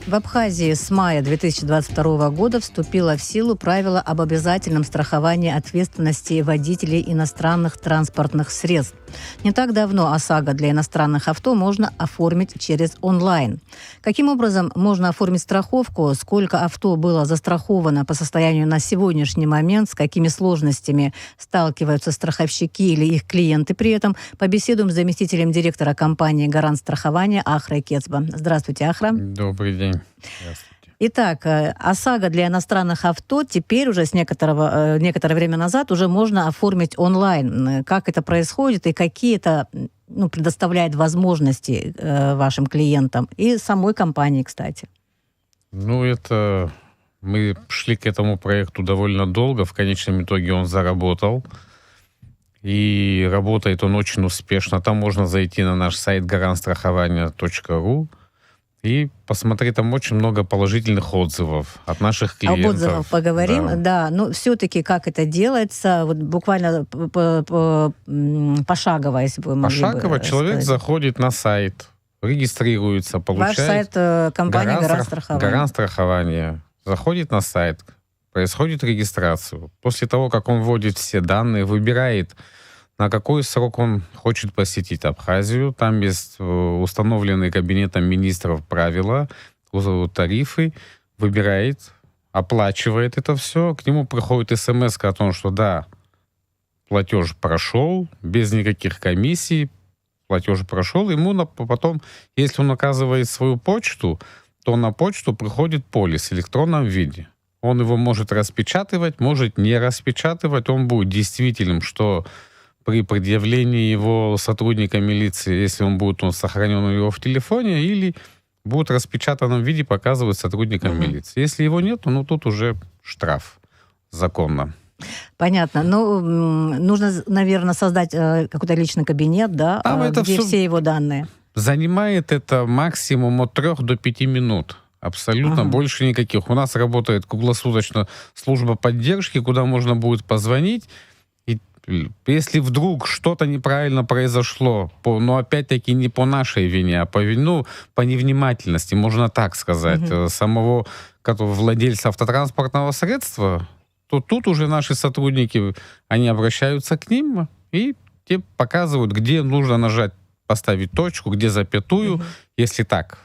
В Абхазии с мая 2022 года вступило в силу правило об обязательном страховании ответственности водителей иностранных транспортных средств. Не так давно ОСАГО для иностранных авто можно оформить через онлайн. Каким образом можно оформить страховку, сколько авто было застраховано по состоянию на сегодняшний момент, с какими сложностями сталкиваются страховщики или их клиенты при этом, побеседуем с заместителем директора компании «Гарант страхования» Ахрой Кецба. Здравствуйте, Ахра. Добрый день. Здравствуйте. Итак, ОСАГО для иностранных авто теперь уже с некоторое время назад уже можно оформить онлайн. Как это происходит и какие это предоставляет возможности вашим клиентам и самой компании, кстати? Мы шли к этому проекту довольно долго. В конечном итоге он заработал. И работает он очень успешно. Там можно зайти на наш сайт garantstrахования.ру и посмотреть, там очень много положительных отзывов от наших клиентов. Об отзывах поговорим, да. Но все-таки как это делается, вот буквально пошагово, если бы вы могли Пошагово человек заходит на сайт, регистрируется, получает... Ваш сайт компании «Гарант страхования». «Гарант страхования». Заходит на сайт, происходит регистрацию. После того, как он вводит все данные, выбирает, на какой срок он хочет посетить Абхазию. Там есть установленные Кабинетом министров правила, тарифы. Выбирает, оплачивает это все. К нему приходит смс о том, что да, платеж прошел, без никаких комиссий, платеж прошел. Ему потом, если он указывает свою почту, то на почту приходит полис в электронном виде. Он его может распечатывать, может не распечатывать. Он будет действительным, что при предъявлении его сотрудника милиции, если он сохранен у него в телефоне, или будет в распечатанном виде показывать сотрудникам милиции. Если его нет, тут уже штраф законно. Понятно. Нужно, наверное, создать какой-то личный кабинет, да, где все его данные. Занимает это максимум от 3 до 5 минут. Абсолютно больше никаких. У нас работает круглосуточно служба поддержки, куда можно будет позвонить. И если вдруг что-то неправильно произошло, но опять-таки не по нашей вине, а по невнимательности, можно так сказать, самого владельца автотранспортного средства, то тут уже наши сотрудники, они обращаются к ним и те показывают, где нужно нажать, поставить точку, где запятую, если так.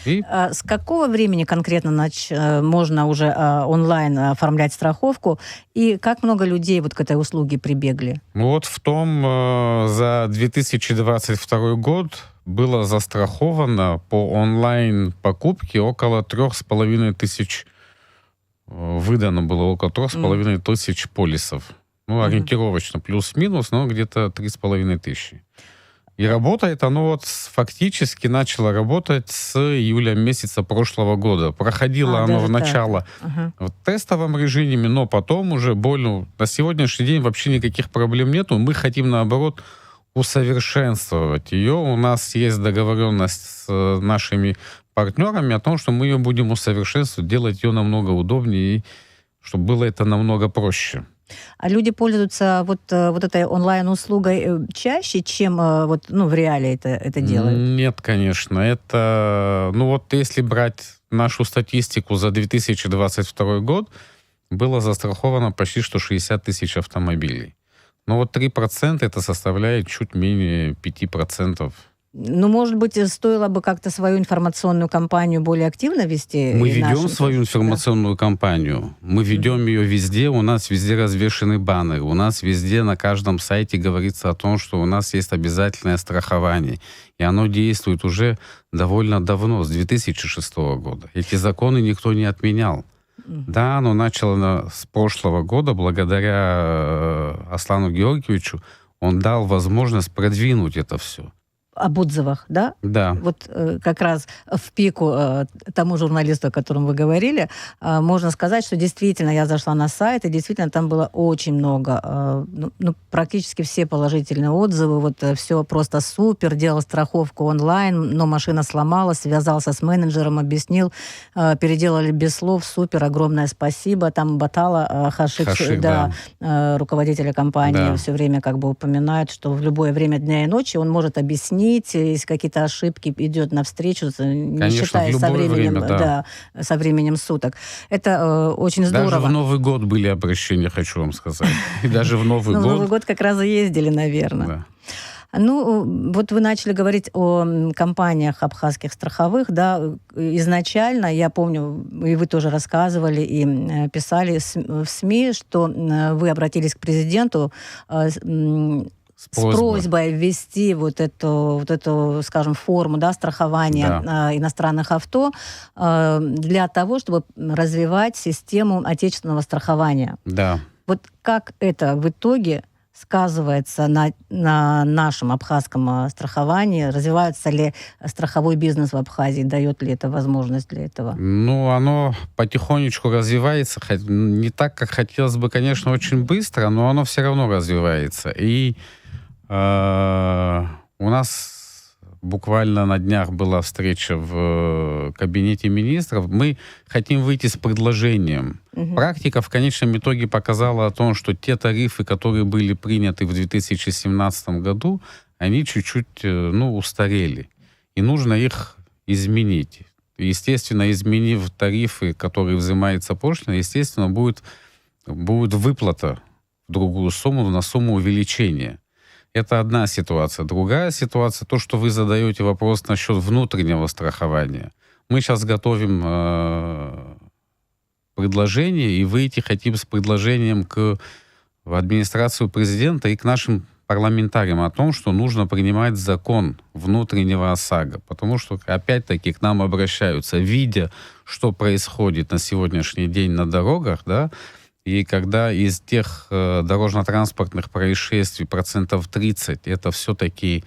С какого времени конкретно можно уже онлайн оформлять страховку? И как много людей к этой услуге прибегли? За 2022 год было застраховано по онлайн-покупке около 3500. Выдано было около 3500 полисов. Ориентировочно плюс-минус, но где-то 3500. И работает оно фактически начало работать с июля месяца прошлого года. Проходило оно вначале в тестовом режиме, но потом уже на сегодняшний день вообще никаких проблем нету. Мы хотим, наоборот, усовершенствовать ее. У нас есть договоренность с нашими партнерами о том, что мы ее будем усовершенствовать, делать ее намного удобнее, и чтобы было это намного проще. А люди пользуются этой онлайн-услугой чаще, чем в реале это делают? Нет, конечно. Это, если брать нашу статистику за 2022 год, было застраховано почти 60 тысяч автомобилей. Но 3% это составляет чуть менее 5%. Может быть, стоило бы как-то свою информационную кампанию более активно вести? Мы ведем свою информационную кампанию. Мы ведем ее везде. У нас везде развешаны баннеры. У нас везде на каждом сайте говорится о том, что у нас есть обязательное страхование. И оно действует уже довольно давно, с 2006 года. Эти законы никто не отменял. Да, оно начало с прошлого года. Благодаря Аслану Георгиевичу он дал возможность продвинуть это все. Об отзывах, да? Да. Как раз в пику тому журналисту, о котором вы говорили, можно сказать, что действительно я зашла на сайт, и действительно там было очень много, практически все положительные отзывы, все просто супер, делал страховку онлайн, но машина сломалась, связался с менеджером, объяснил, переделали без слов, супер, огромное спасибо. Там Батала Хашик, руководителя компании, все время упоминает, что в любое время дня и ночи он может объяснить, изменить, если какие-то ошибки, идет навстречу, не Конечно, в считая со любое временем, время, да. со временем суток. Это очень Даже в здорово. Новый год были обращения, хочу вам сказать. И даже в Новый Ну, в Новый год. год как раз и ездили, наверное. Да. Ну, вот вы начали говорить о компаниях абхазских страховых, да, изначально, я помню, и вы тоже рассказывали, и писали в СМИ, что вы обратились к президенту с просьбой ввести вот эту, скажем, форму, да, страхования иностранных авто для того, чтобы развивать систему отечественного страхования. Да. Вот как это в итоге сказывается на нашем абхазском страховании? Развивается ли страховой бизнес в Абхазии? Дает ли это возможность для этого? Ну, оно потихонечку развивается. Не так, как хотелось бы, конечно, очень быстро, но оно все равно развивается. И у нас буквально на днях была встреча в кабинете министров. Мы хотим выйти с предложением. Практика в конечном итоге показала о том, что те тарифы, которые были приняты в 2017 году, они чуть-чуть, устарели. И нужно их изменить. Естественно, изменив тарифы, которые взимается пошлина, естественно, будет выплата в другую сумму, на сумму увеличения. Это одна ситуация. Другая ситуация, то, что вы задаете вопрос насчет внутреннего страхования. Мы сейчас готовим предложение и выйти хотим с предложением в администрацию президента и к нашим парламентариям о том, что нужно принимать закон внутреннего ОСАГО. Потому что, опять-таки, к нам обращаются, видя, что происходит на сегодняшний день на дорогах, да, и когда из тех дорожно-транспортных происшествий 30% это все-таки,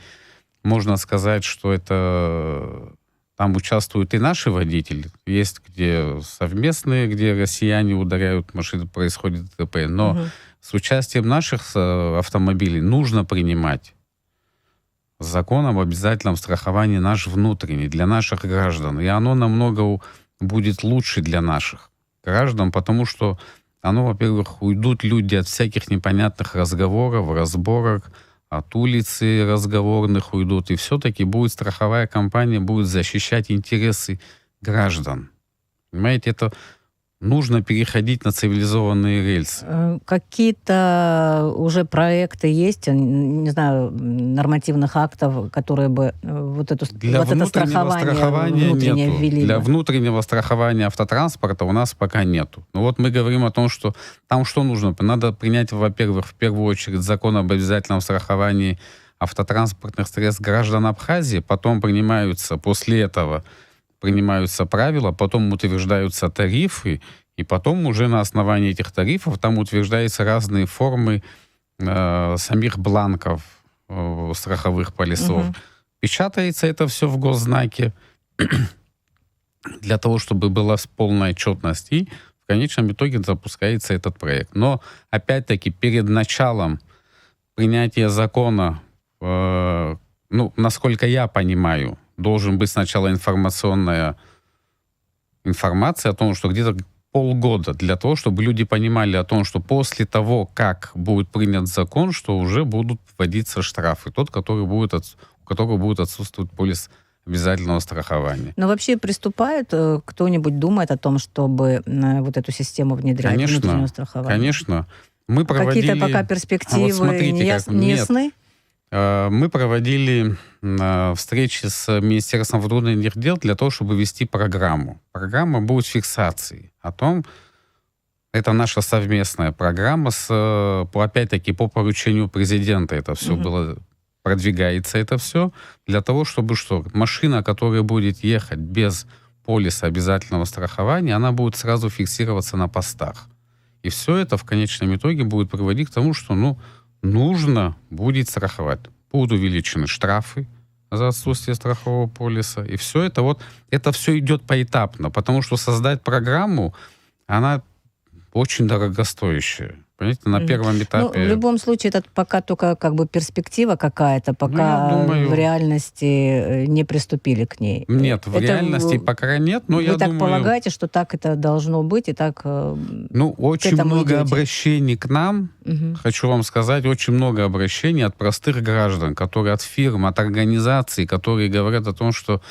можно сказать, что это там участвуют и наши водители. Есть где совместные, где россияне ударяют машины, происходит ДТП. Но с участием наших автомобилей нужно принимать закон об обязательном страховании наш внутренний, для наших граждан. И оно намного будет лучше для наших граждан, потому что оно, во-первых, уйдут люди от всяких непонятных разговоров, разборок, от улицы разговорных уйдут. И все-таки страховая компания будет защищать интересы граждан. Понимаете, это нужно переходить на цивилизованные рельсы. Какие-то уже проекты есть, не знаю, нормативных актов, которые бы это страхование внутреннее ввели? Для внутреннего страхования автотранспорта у нас пока нету. Но вот мы говорим о том, что там что нужно? Надо принять, во-первых, в первую очередь закон об обязательном страховании автотранспортных средств граждан Абхазии, потом после этого принимаются правила, потом утверждаются тарифы, и потом уже на основании этих тарифов там утверждаются разные формы самих бланков страховых полисов. Печатается это все в госзнаке для того, чтобы была полная отчетность, и в конечном итоге запускается этот проект. Но, опять-таки, перед началом принятия закона, насколько я понимаю, должен быть сначала информация о том, что где-то полгода для того, чтобы люди понимали о том, что после того, как будет принят закон, что уже будут вводиться штрафы. У которого будет отсутствовать полис обязательного страхования. Но вообще приступает кто-нибудь, думает о том, чтобы вот эту систему внедрять, внутреннего страхования? Конечно. Мы проводили... Какие-то пока перспективы не ясны? Мы проводили встречи с Министерством внутренних дел для того, чтобы ввести программу. Программа будет фиксации о том, это наша совместная программа, опять-таки, по поручению президента это все было, продвигается это все, для того, чтобы машина, которая будет ехать без полиса обязательного страхования, она будет сразу фиксироваться на постах. И все это в конечном итоге будет приводить к тому, что, нужно будет страховать. Будут увеличены штрафы за отсутствие страхового полиса. И все это все идет поэтапно, потому что создать программу, она очень дорогостоящая. Понимаете, на первом Ну, этапе... в любом случае, это пока только как бы перспектива какая-то, я пока думаю... в реальности не приступили к ней. Нет, в Это реальности пока нет, но вы я так думаю... полагаете, что так это должно быть, и так Ну, к очень этому много идете? обращений к нам, Мгм. хочу вам сказать, очень много обращений от простых граждан, которые от фирм, от организаций, которые говорят о том, что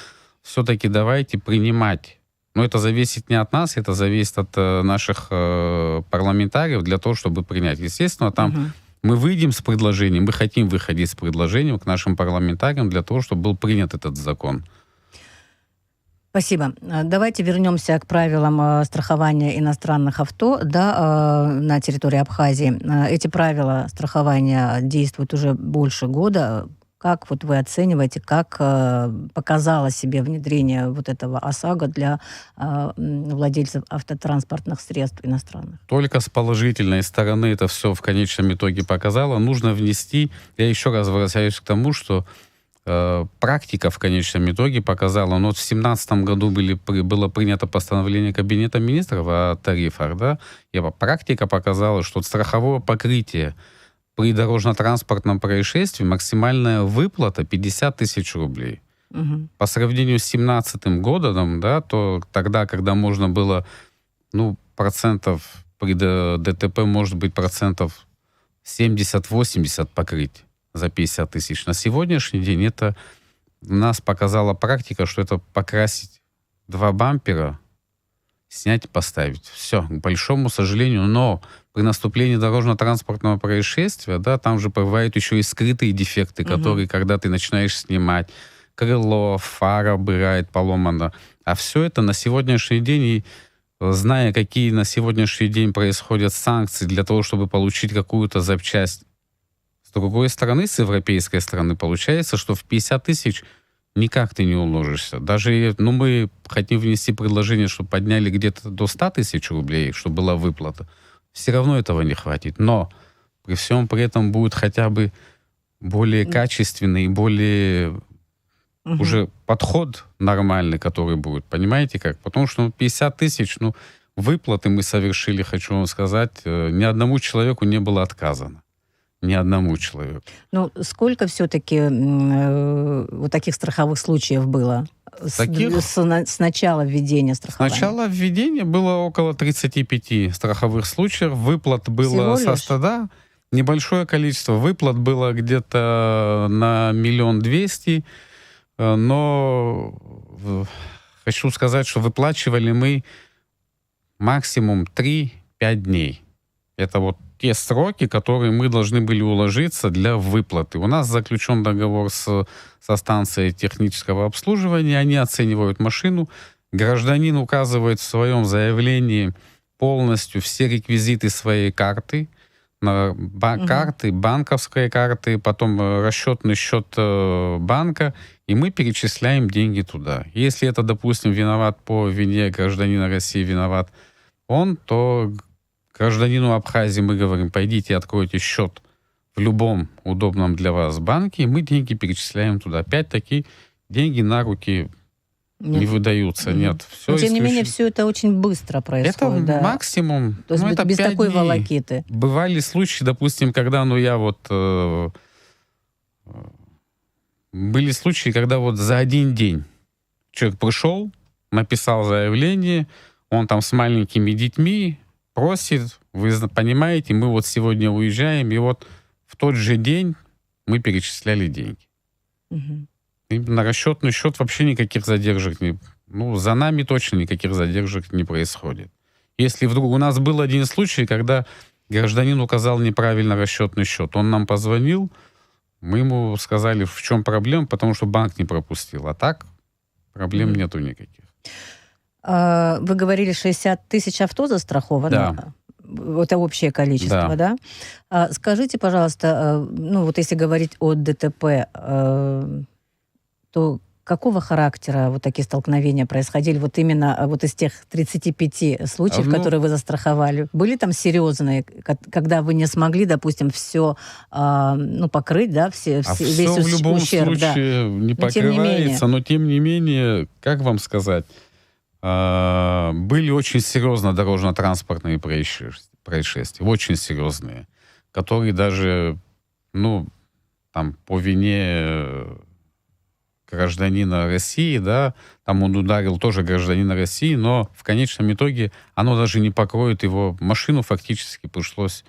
все-таки давайте принимать. Но это зависит не от нас, это зависит от наших парламентариев для того, чтобы принять. Естественно, там Мгм. мы выйдем с предложением, мы хотим выходить с предложением к нашим парламентариям для того, чтобы был принят этот закон. Спасибо. Давайте вернемся к правилам страхования иностранных авто, да, на территории Абхазии. Эти правила страхования действуют уже больше года. Как вот вы оцениваете, как показало себе внедрение вот этого ОСАГО для владельцев автотранспортных средств иностранных? Только с положительной стороны это все в конечном итоге показало. Нужно внести, я еще раз возвращаюсь к тому, что практика в конечном итоге показала, ну, вот в 2017 году было принято постановление Кабинета министров о тарифах, да, и практика показала, что страховое покрытие при дорожно-транспортном происшествии максимальная выплата 50 тысяч рублей. Мгм. По сравнению с 2017 годом, да, то тогда, когда можно было, ну, процентов при ДТП, может быть, процентов 70-80 покрыть за 50 тысяч. На сегодняшний день это нас показала практика, что это покрасить 2 бампера, снять и поставить. Все, к большому сожалению, но при наступлении дорожно-транспортного происшествия, да, там же бывают еще и скрытые дефекты, которые, когда ты начинаешь снимать, крыло, фара бывает поломана. А все это на сегодняшний день, и зная, какие на сегодняшний день происходят санкции для того, чтобы получить какую-то запчасть, с другой стороны, с европейской стороны, получается, что в 50 тысяч никак ты не уложишься. Даже, ну, мы хотим внести предложение, чтобы подняли где-то до 100 тысяч рублей, чтобы была выплата. Все равно этого не хватит. Но при всем при этом будет хотя бы более качественный, более уже подход нормальный, который будет. Понимаете как? Потому что 50 тысяч, ну, выплаты мы совершили, хочу вам сказать, ни одному человеку не было отказано. Ни одному человеку. Ну, сколько все-таки вот таких страховых случаев было с начала введения С страхования? начала введения было около 35 страховых случаев. Выплат было Всего лишь? да, небольшое количество. Выплат было где-то на 1 200 000. Но хочу сказать, что выплачивали мы максимум 3-5 дней. Это вот те сроки, которые мы должны были уложиться для выплаты. У нас заключен договор со станцией технического обслуживания. Они оценивают машину. Гражданин указывает в своем заявлении полностью все реквизиты своей карты, карты, банковской карты, потом расчетный счет банка, и мы перечисляем деньги туда. Если это, допустим, виноват по вине гражданина России, виноват он, то гражданину Абхазии мы говорим: пойдите, откройте счет в любом удобном для вас банке, и мы деньги перечисляем туда. Опять-таки, деньги на руки не выдаются, нет. Но, тем не менее, все это очень быстро происходит. Это да. максимум, То есть это без 5 такой дней. волокиты. Бывали случаи, допустим, когда, были случаи, когда вот за один день человек пришел, написал заявление, он там с маленькими детьми, просит, вы понимаете, мы вот сегодня уезжаем, и вот в тот же день мы перечисляли деньги. Мгм. И на расчетный счет вообще никаких задержек не... Ну, за нами точно никаких задержек не происходит. Если вдруг... У нас был один случай, когда гражданин указал неправильно расчетный счет. Он нам позвонил, мы ему сказали, в чем проблема, потому что банк не пропустил. А так проблем нету никаких. Вы говорили, 60 тысяч авто застраховано. Да. Это общее количество, да? Скажите, пожалуйста, ну вот если говорить о ДТП, то какого характера вот такие столкновения происходили? Вот именно вот из тех 35 случаев, которые вы застраховали, были там серьезные, когда вы не смогли, допустим, все покрыть, да, весь все в любом ущерб, случае не покрывается, но тем не менее, как вам сказать, Были очень серьезно дорожно-транспортные происшествия, очень серьезные, которые даже, там, по вине гражданина России, да, там он ударил тоже гражданина России, но в конечном итоге оно даже не покроет его машину, фактически пришлось,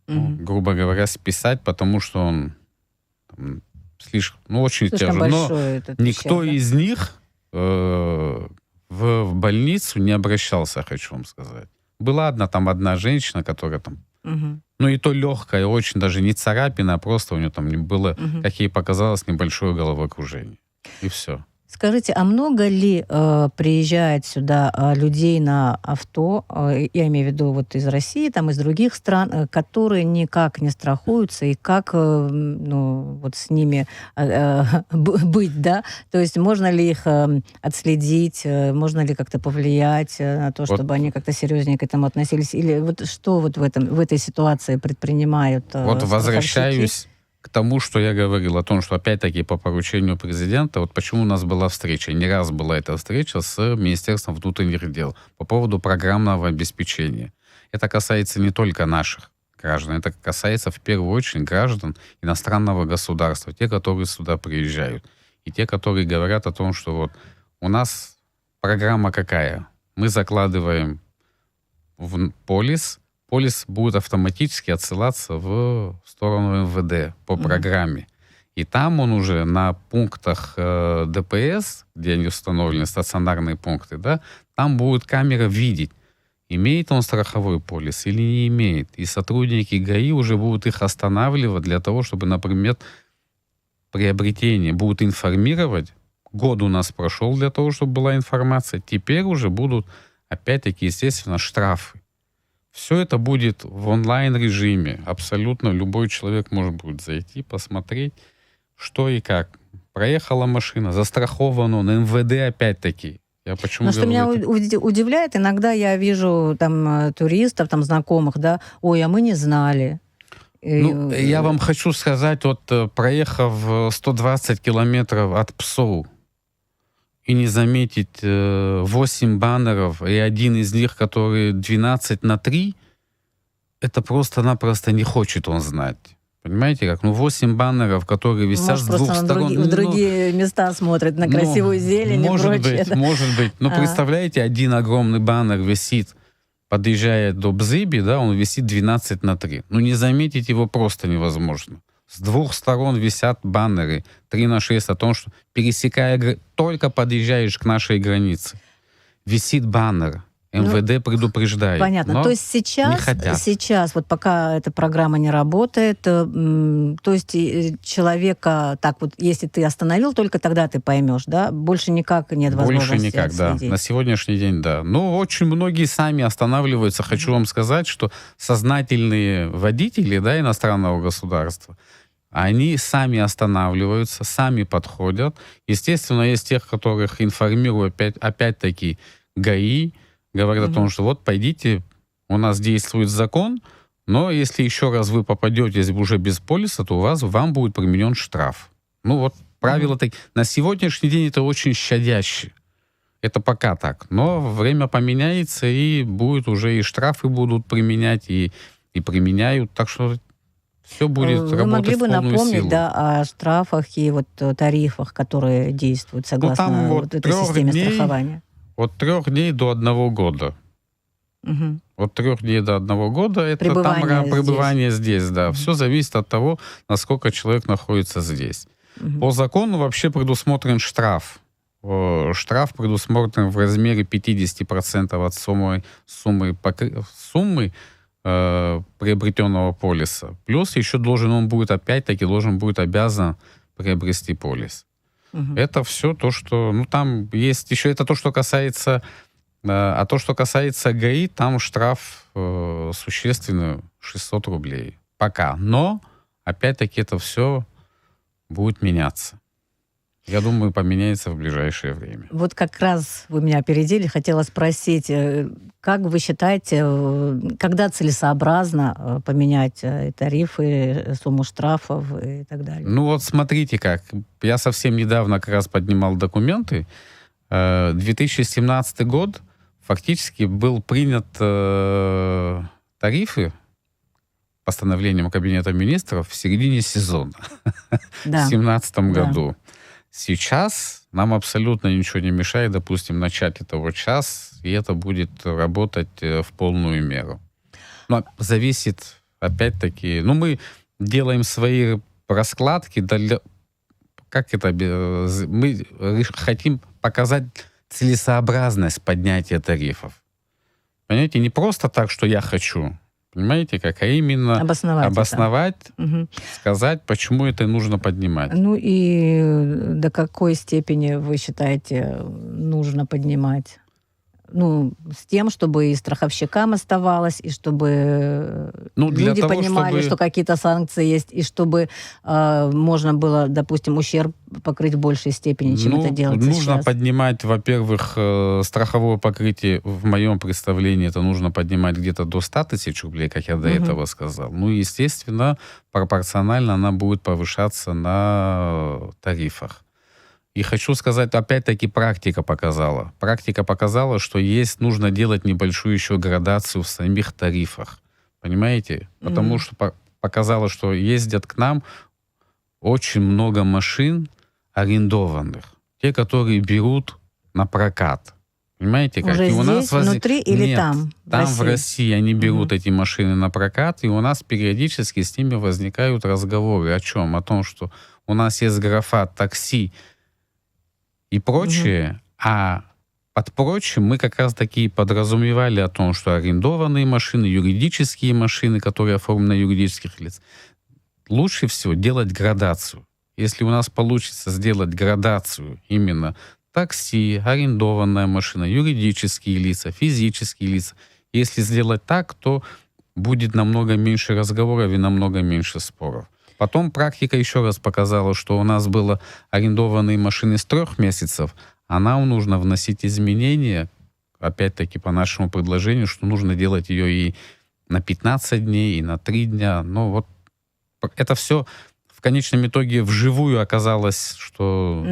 грубо говоря, списать, потому что он слишком, очень Слишком тяжело. Но большой этот никто ущерб, да? из них в больницу не обращался, хочу вам сказать. Была одна женщина, которая там, Мгм. и то легкая, очень даже не царапина, а просто у нее там было, Мгм. как ей показалось, небольшое головокружение. И все. Скажите, а много ли приезжает сюда людей на авто, я имею в виду вот из России, там из других стран, которые никак не страхуются, и как вот с ними быть, да? То есть можно ли их отследить, можно ли как-то повлиять на то, Вот, чтобы они как-то серьезнее к этому относились? Или вот что вот в этой ситуации предпринимают вот страховщики? возвращаюсь к тому, что я говорил, о том, что опять-таки по поручению президента, вот почему у нас была встреча, не раз была эта встреча с Министерством внутренних дел по поводу программного обеспечения. Это касается не только наших граждан, это касается в первую очередь граждан иностранного государства, те, которые сюда приезжают, и те, которые говорят о том, что вот у нас программа какая? Мы закладываем в полис будет автоматически отсылаться в сторону МВД по программе. И там он уже на пунктах ДПС, где они установлены, стационарные пункты, да, там будет камера видеть, имеет он страховой полис или не имеет. И сотрудники ГАИ уже будут их останавливать для того, чтобы, например, приобретение будут информировать. Год у нас прошел для того, чтобы была информация. Теперь уже будут, опять-таки, естественно, штрафы. Все это будет в онлайн-режиме. Абсолютно любой человек может будет зайти, посмотреть, что и как. Проехала машина, застрахован он, МВД опять-таки. Я почему Но что меня говорю, удивляет, иногда я вижу там туристов, там знакомых, да, ой, а мы не знали. я вам хочу сказать, вот проехав 120 километров от Псоу, и не заметить 8 баннеров, и один из них, который 12:3, это просто-напросто не хочет он знать. Понимаете как? 8 баннеров, которые висят Может, с двух просто сторон. в другие места смотрит, на красивую зелень и прочее. Может быть. Но представляете, один огромный баннер висит, подъезжая до Бзыби, да, он висит 12:3. Не заметить его просто невозможно. С двух сторон висят баннеры 3/6 о том, что пересекая, только подъезжаешь к нашей границе, висит баннер. МВД предупреждает. Понятно. То есть сейчас, вот пока эта программа не работает, то есть человека так вот, если ты остановил, только тогда ты поймешь, да? Больше никак нет возможности Больше никак, отследить. Да. На сегодняшний день, да. Очень многие сами останавливаются. Хочу вам сказать, что сознательные водители, да, иностранного государства, они сами останавливаются, сами подходят. Естественно, есть тех, которых информируют опять-таки ГАИ, говорят о том, что вот пойдите, у нас действует закон, но если еще раз вы попадете уже без полиса, то вам будет применен штраф. Правила такие. На сегодняшний день это очень щадяще. Это пока так. Но время поменяется, и будет уже и штрафы будут применять, и применяют. Так что все будет Вы работать могли бы в полную напомнить, силу. да, о штрафах и вот тарифах, которые действуют согласно там вот этой системе страхования? От 3 дней до 1 года. Мгм. От 3 дней до 1 года это пребывание здесь, да. Все зависит от того, насколько человек находится здесь. По закону вообще предусмотрен штраф. Штраф предусмотрен в размере 50% от суммы приобретенного полиса. Плюс еще должен будет обязан приобрести полис. Это все то, что... там есть еще... Это то, что касается... А то, что касается ГАИ, там штраф существенный 600 рублей. Пока. Но, опять-таки, это все будет меняться. Я думаю, поменяется в ближайшее время. Вот как раз вы меня опередили, хотела спросить, как вы считаете, когда целесообразно поменять тарифы, сумму штрафов и так далее? Смотрите как. Я совсем недавно как раз поднимал документы. 2017 год фактически был принят тарифы постановлением Кабинета министров в середине сезона, в Да, 2017 да. году. Сейчас нам абсолютно ничего не мешает, допустим, начать это вот сейчас, и это будет работать в полную меру. Но зависит, опять-таки, мы делаем свои раскладки, мы хотим показать целесообразность поднятия тарифов. Понимаете, не просто так, что я хочу, понимаете, как, а именно обосновать, Мгм. сказать, почему это нужно поднимать. Ну и до какой степени вы считаете нужно поднимать? С тем, чтобы и страховщикам оставалось, и чтобы Для люди того, понимали, чтобы- что какие-то санкции есть, и чтобы можно было, допустим, ущерб покрыть в большей степени, чем это делается нужно сейчас. поднимать, во-первых, страховое покрытие, в моем представлении, это нужно поднимать где-то до 100 тысяч рублей, как я до этого сказал. Естественно, пропорционально она будет повышаться на тарифах. И хочу сказать, опять-таки, практика показала, что нужно делать небольшую еще градацию в самих тарифах. Понимаете? Потому что показало, что ездят к нам очень много машин арендованных. Те, которые берут на прокат. Понимаете как? Уже И у здесь, нас внутри или Нет, там, в там в России? России они берут эти машины на прокат, и у нас периодически с ними возникают разговоры. О чем? О том, что у нас есть графа такси и прочее, а под прочим мы как раз таки подразумевали о том, что арендованные машины, юридические машины, которые оформлены на юридических лиц, лучше всего делать градацию. Если у нас получится сделать градацию именно такси, арендованная машина, юридические лица, физические лица, если сделать так, то будет намного меньше разговоров и намного меньше споров. Потом практика еще раз показала, что у нас было арендованные машины с 3 месяцев, а нам нужно вносить изменения, опять-таки по нашему предложению, что нужно делать ее и на 15 дней, и на 3 дня. Это все в конечном итоге вживую оказалось, что...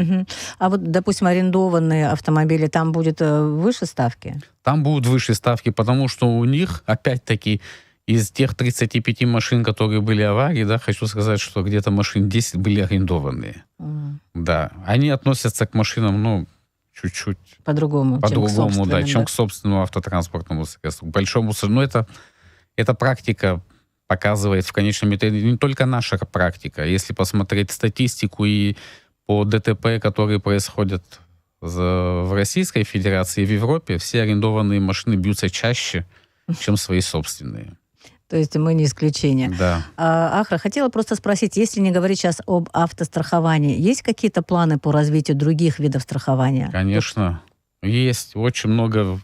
А вот, допустим, арендованные автомобили, там будет выше ставки? Там будут выше ставки, потому что у них, опять-таки, из тех 35 машин, которые были аварии, хочу сказать, что где-то машин 10 были арендованные. Да. Они относятся к машинам, чуть-чуть По-другому, чем к собственному автотранспортному средству. К большому... эта практика показывает в конечном итоге, не только наша практика. Если посмотреть статистику и по ДТП, которые происходят в Российской Федерации и в Европе, все арендованные машины бьются чаще, чем свои собственные. То есть мы не исключение. Да. Ахра, хотела просто спросить, если не говорить сейчас об автостраховании, есть какие-то планы по развитию других видов страхования? Конечно. Есть очень много.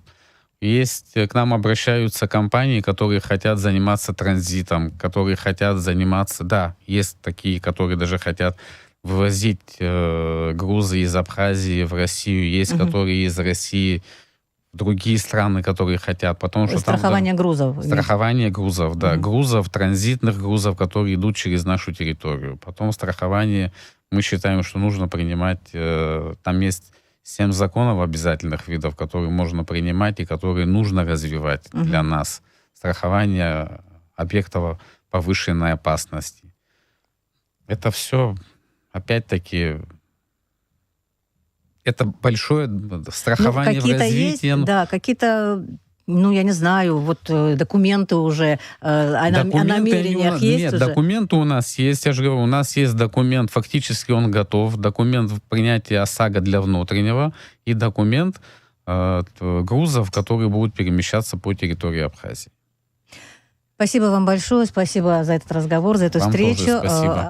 К нам обращаются компании, которые хотят заниматься транзитом, которые хотят заниматься... Да, есть такие, которые даже хотят вывозить грузы из Абхазии в Россию. Есть, которые из России в другие страны, которые хотят. Потому что страхование грузов. Страхование грузов, да. Грузов, транзитных грузов, которые идут через нашу территорию. Потом страхование, мы считаем, что нужно принимать... Там есть 7 законов обязательных видов, которые можно принимать и которые нужно развивать для нас. Страхование объектов повышенной опасности. Это все, опять-таки, это большое страхование в развитии. Есть, да, какие-то, я не знаю, документы уже о намерениях есть Нет, уже? документы у нас есть, я же говорю, у нас есть документ, фактически он готов, документ принятия ОСАГО для внутреннего и документ грузов, которые будут перемещаться по территории Абхазии. Спасибо вам большое, спасибо за этот разговор, за эту Вам тоже встречу. спасибо.